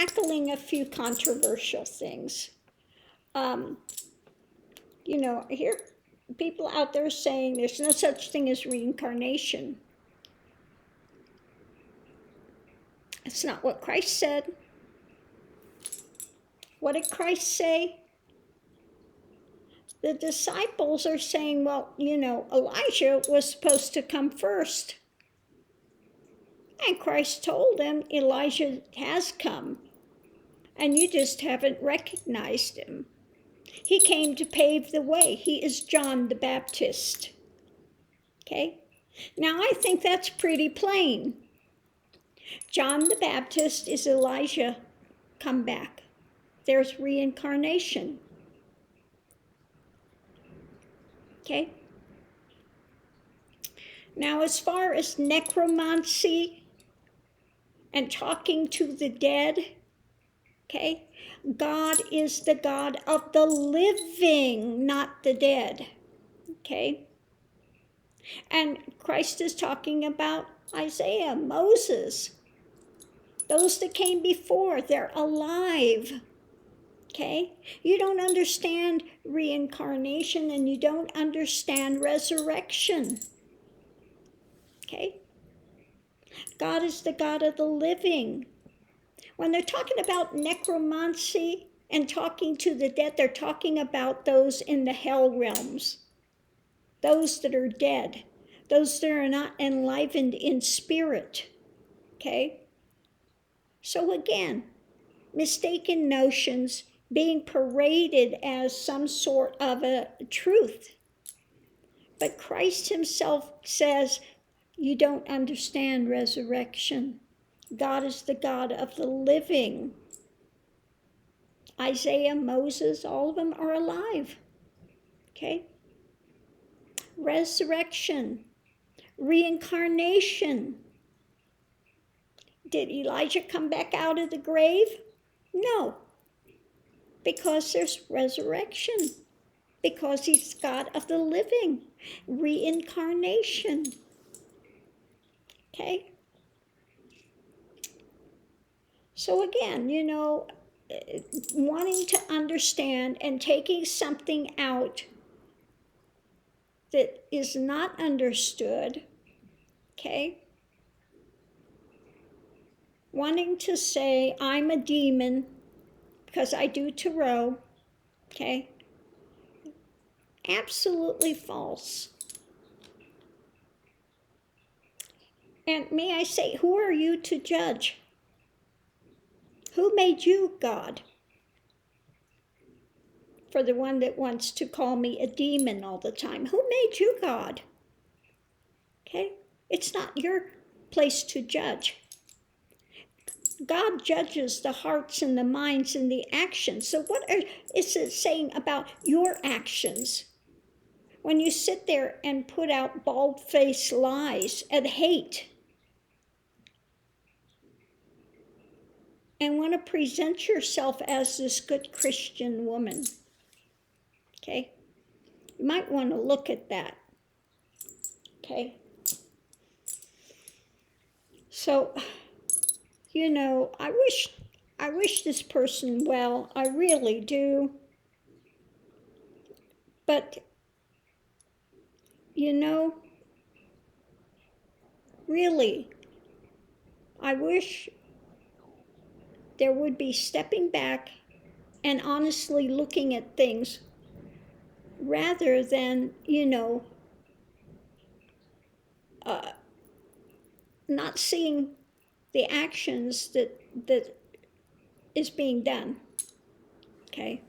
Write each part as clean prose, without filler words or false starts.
tackling a few controversial things. Here people out there saying there's no such thing as reincarnation. It's not what Christ said. What did Christ say? The disciples are saying, well, Elijah was supposed to come first. And Christ told them Elijah has come, and you just haven't recognized him. He came to pave the way. He is John the Baptist. Okay? Now, I think that's pretty plain. John the Baptist is Elijah come back. There's reincarnation. Okay? Now, as far as necromancy and talking to the dead, okay, God is the God of the living, not the dead, okay? And Christ is talking about Isaiah, Moses, those that came before, they're alive, okay? You don't understand reincarnation and you don't understand resurrection, okay? God is the God of the living. When they're talking about necromancy and talking to the dead, they're talking about those in the hell realms, those that are dead, those that are not enlivened in spirit, okay? So again, mistaken notions being paraded as some sort of a truth. But Christ himself says, you don't understand resurrection. God is the God of the living. Isaiah, Moses, all of them are alive. Okay? Resurrection, reincarnation. Did Elijah come back out of the grave? No. Because there's resurrection. Because he's God of the living. Reincarnation. Okay? So again, wanting to understand and taking something out that is not understood, okay? Wanting to say, I'm a demon because I do tarot, okay? Absolutely false. And may I say, who are you to judge? Who made you God? For the one that wants to call me a demon all the time. Who made you God? Okay? It's not your place to judge. God judges the hearts and the minds and the actions. So what is it saying about your actions? When you sit there and put out bald-faced lies and hate and want to present yourself as this good Christian woman, okay? You might want to look at that, okay? So, I wish this person well, I really do. But, really, I wish there would be stepping back and honestly looking at things rather than, not seeing the actions that is being done, okay?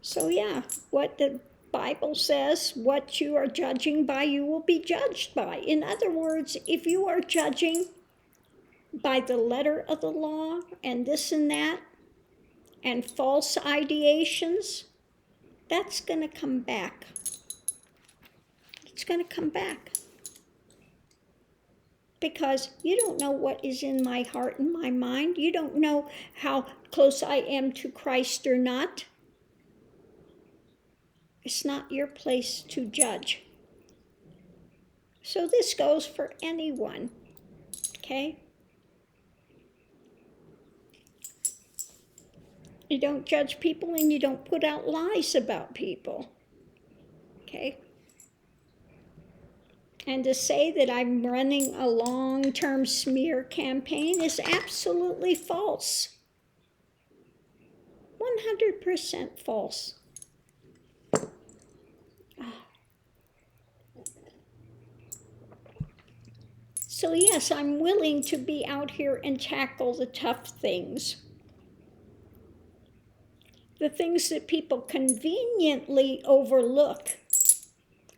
So yeah, what the Bible says, what you are judging by, you will be judged by. In other words, if you are judging by the letter of the law and this and that, and false ideations, that's going to come back. It's going to come back. Because you don't know what is in my heart and my mind. You don't know how close I am to Christ or not. It's not your place to judge. So this goes for anyone, okay? You don't judge people and you don't put out lies about people. Okay? And to say that I'm running a long-term smear campaign is absolutely false. 100% false. So yes, I'm willing to be out here and tackle the tough things. The things that people conveniently overlook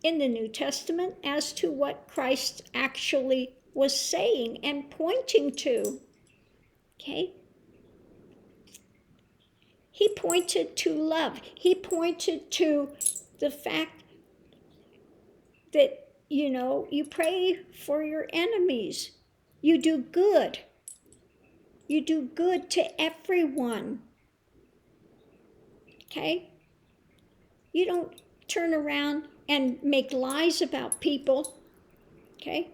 in the New Testament as to what Christ actually was saying and pointing to. Okay? He pointed to love. He pointed to the fact that, you pray for your enemies. You do good. You do good to everyone. Okay? You don't turn around and make lies about people. Okay?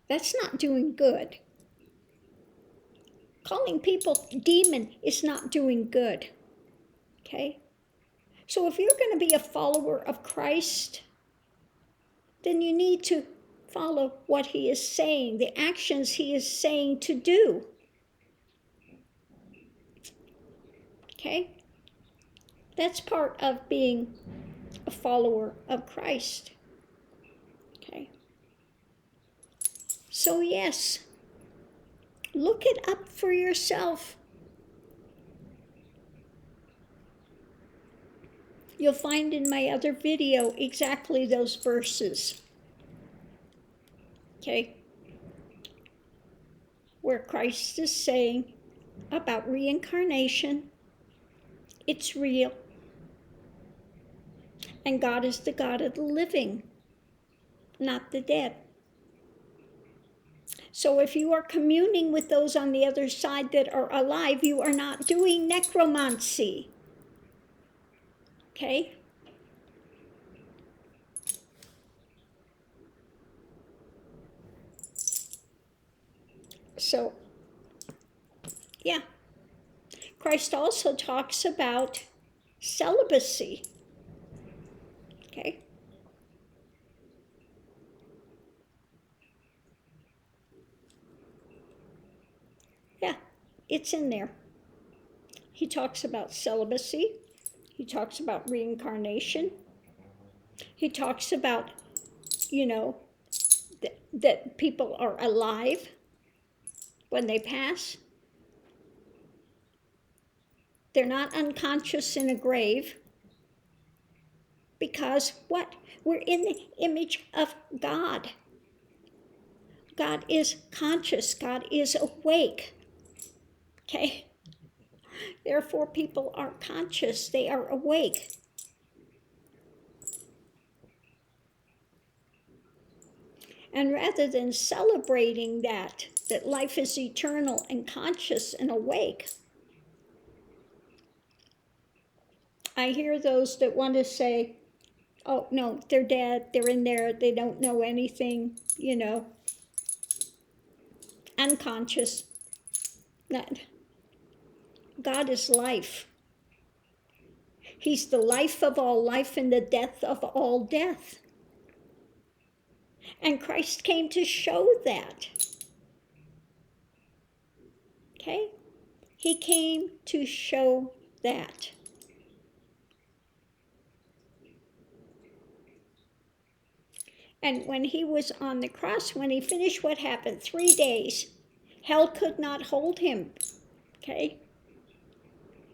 That's not doing good. Calling people demon is not doing good. Okay? So if you're going to be a follower of Christ, then you need to follow what he is saying, the actions he is saying to do. Okay? That's part of being a follower of Christ. Okay? So yes, look it up for yourself. You'll find in my other video exactly those verses. Okay? Where Christ is saying about reincarnation, it's real. And God is the God of the living, not the dead. So if you are communing with those on the other side that are alive, you are not doing necromancy. Okay? So, yeah. Christ also talks about celibacy. Okay? Yeah, it's in there. He talks about celibacy. He talks about reincarnation. He talks about, that people are alive when they pass. They're not unconscious in a grave. Because what? We're in the image of God. God is conscious. God is awake. Okay? Therefore, people are conscious. They are awake. And rather than celebrating that life is eternal and conscious and awake, I hear those that want to say, oh, no, they're dead, they're in there, they don't know anything, unconscious. God is life. He's the life of all life and the death of all death. And Christ came to show that. Okay? He came to show that. And when he was on the cross, when he finished, what happened? 3 days. Hell could not hold him. Okay?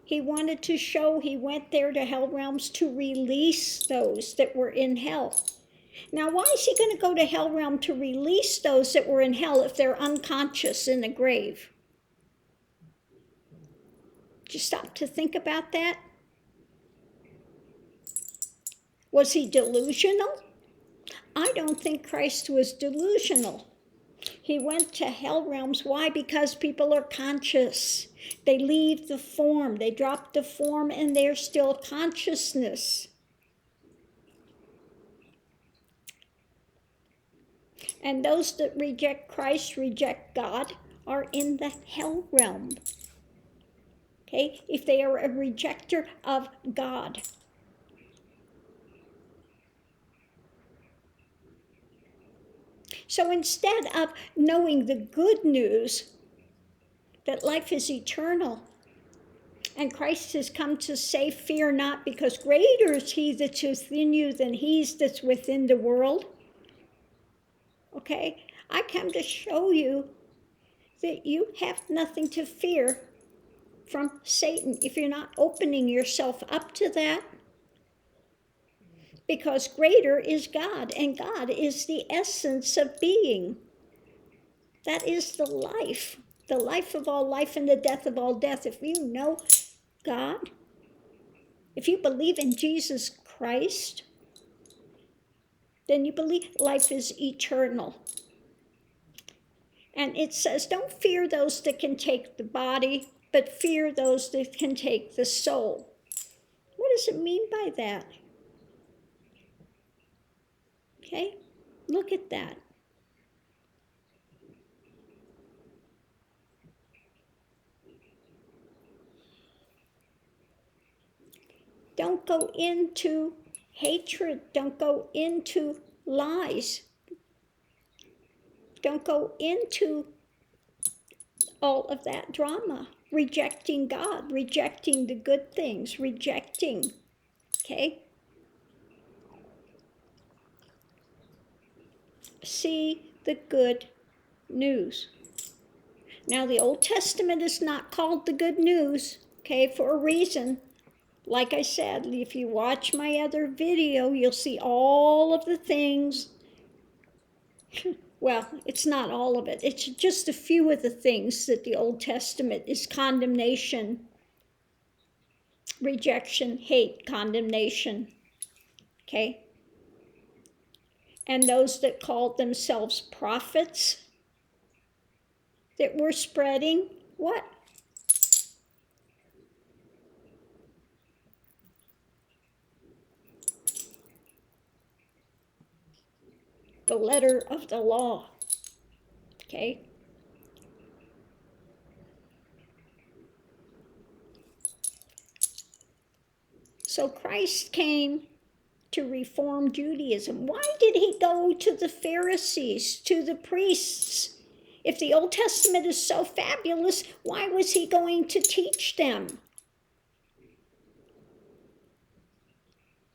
He wanted to show, he went there to hell realms to release those that were in hell. Now, why is he going to go to hell realm to release those that were in hell if they're unconscious in the grave? Did you stop to think about that? Was he delusional? I don't think Christ was delusional. He went to hell realms. Why? Because people are conscious. They leave the form. They drop the form and they're still consciousness. And those that reject Christ, reject God, are in the hell realm. Okay, if they are a rejecter of God. So instead of knowing the good news that life is eternal, and Christ has come to say, fear not, because greater is he that's within you than he that's within the world. Okay, I come to show you that you have nothing to fear from Satan if you're not opening yourself up to that. Because greater is God, and God is the essence of being. That is the life of all life and the death of all death. If you know God, if you believe in Jesus Christ, then you believe life is eternal. And it says, don't fear those that can take the body, but fear those that can take the soul. What does it mean by that? Okay, look at that. Don't go into hatred. Don't go into lies. Don't go into all of that drama. Rejecting God, rejecting the good things, rejecting, okay? See the good news. Now, the Old Testament is not called the good news, okay, for a reason. Like I said, if you watch my other video, you'll see all of the things. Well, it's not all of it. It's just a few of the things that the Old Testament is condemnation, rejection, hate, condemnation, okay? And those that called themselves prophets that were spreading what? The letter of the law, okay? So Christ came to reform Judaism. Why did he go to the Pharisees, to the priests? If the Old Testament is so fabulous, why was he going to teach them?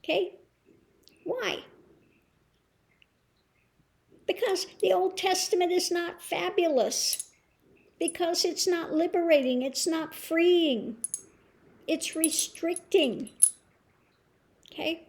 Okay? Why? Because the Old Testament is not fabulous. Because it's not liberating. It's not freeing. It's restricting. Okay?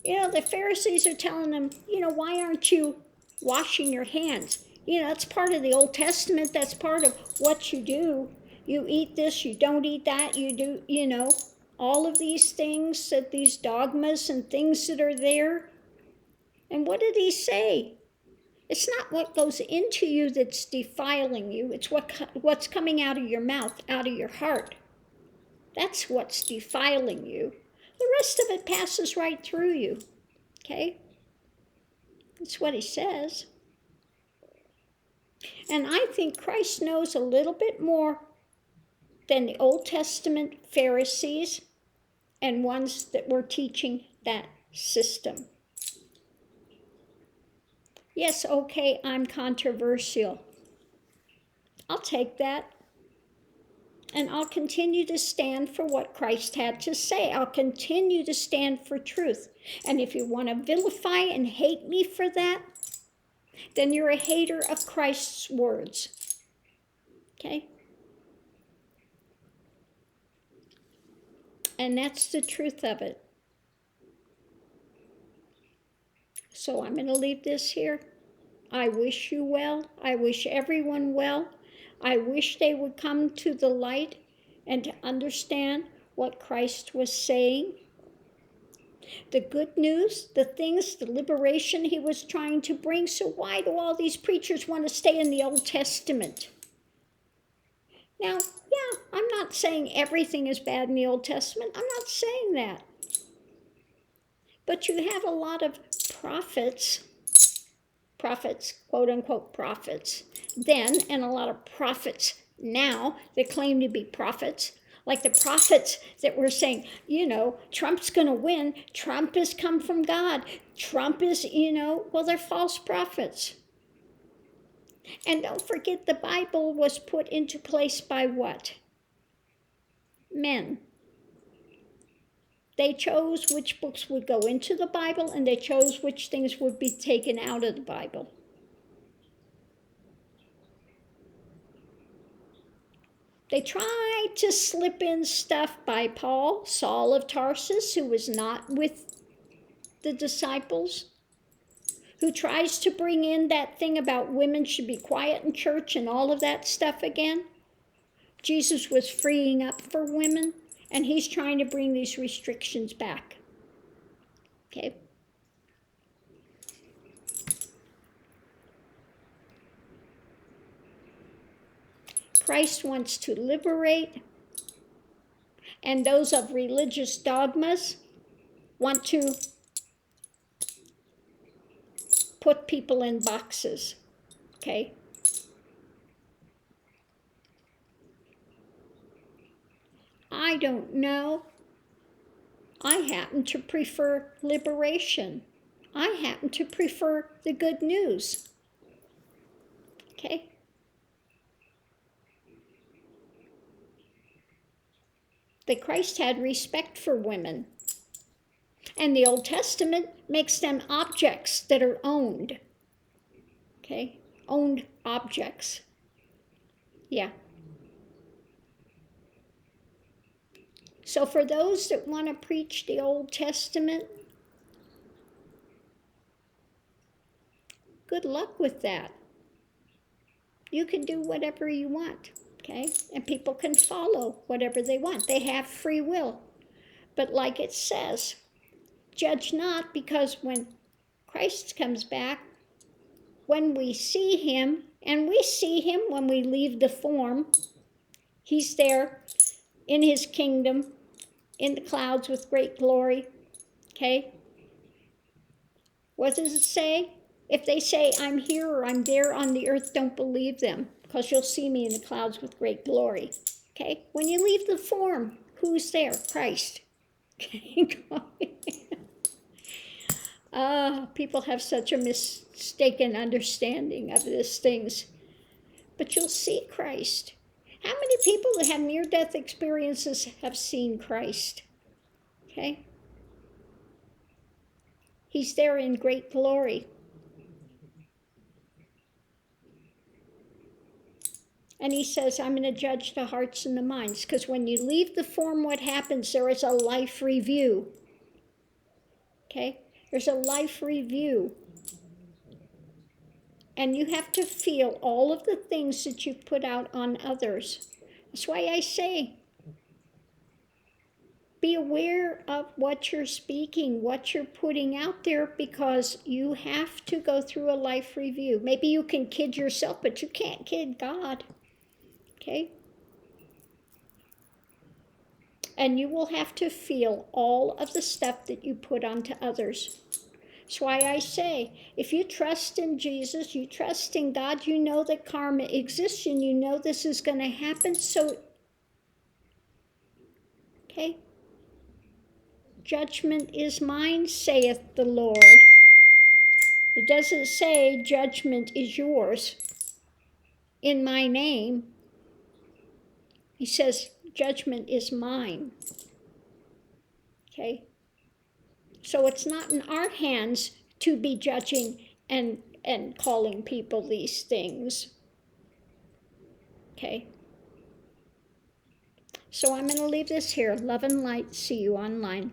You know, the Pharisees are telling them, why aren't you washing your hands? That's part of the Old Testament. That's part of what you do. You eat this, you don't eat that, you do, all of these things, that these dogmas and things that are there. And what did he say? It's not what goes into you that's defiling you. It's what's coming out of your mouth, out of your heart. That's what's defiling you. The rest of it passes right through you. Okay? That's what he says. And I think Christ knows a little bit more than the Old Testament Pharisees and ones that were teaching that system. Yes, okay, I'm controversial. I'll take that. And I'll continue to stand for what Christ had to say. I'll continue to stand for truth. And if you want to vilify and hate me for that, then you're a hater of Christ's words. Okay? And that's the truth of it. So I'm going to leave this here. I wish you well. I wish everyone well. I wish they would come to the light and to understand what Christ was saying. The good news, the things, the liberation he was trying to bring. So why do all these preachers want to stay in the Old Testament? Now, yeah, I'm not saying everything is bad in the Old Testament. I'm not saying that. But you have a lot of prophets prophets, quote unquote prophets, then, and a lot of prophets now that claim to be prophets, like the prophets that were saying, Trump's going to win. Trump has come from God. Trump is, well, they're false prophets. And don't forget, the Bible was put into place by what? Men. They chose which books would go into the Bible, and they chose which things would be taken out of the Bible. They tried to slip in stuff by Paul, Saul of Tarsus, who was not with the disciples, who tries to bring in that thing about women should be quiet in church and all of that stuff again. Jesus was freeing up for women, and he's trying to bring these restrictions back. Okay? Christ wants to liberate, and those of religious dogmas want to put people in boxes. Okay? I don't know. I happen to prefer liberation. I happen to prefer the good news. Okay? That Christ had respect for women. And the Old Testament makes them objects that are owned. Okay? Owned objects. Yeah. So for those that want to preach the Old Testament, good luck with that. You can do whatever you want, okay? And people can follow whatever they want. They have free will. But like it says, judge not, because when Christ comes back, when we see him, and we see him when we leave the form, he's there in his kingdom, in the clouds with great glory, okay? What does it say? If they say, I'm here or I'm there on the earth, don't believe them, because you'll see me in the clouds with great glory, okay? When you leave the form, who's there? Christ. People have such a mistaken understanding of these things. But you'll see Christ. How many people that have near-death experiences have seen Christ? Okay? He's there in great glory. And he says, I'm going to judge the hearts and the minds. Because when you leave the form, what happens? There is a life review. Okay? There's a life review. And you have to feel all of the things that you put out on others. That's why I say, be aware of what you're speaking, what you're putting out there, because you have to go through a life review. Maybe you can kid yourself, but you can't kid God. Okay? And you will have to feel all of the stuff that you put onto others. That's why I say, if you trust in Jesus, you trust in God, you know that karma exists, and you know this is going to happen, so, okay? Judgment is mine, saith the Lord. It doesn't say judgment is yours in my name. He says judgment is mine. Okay? So it's not in our hands to be judging and calling people these things. Okay? So I'm going to leave this here. Love and light. See you online.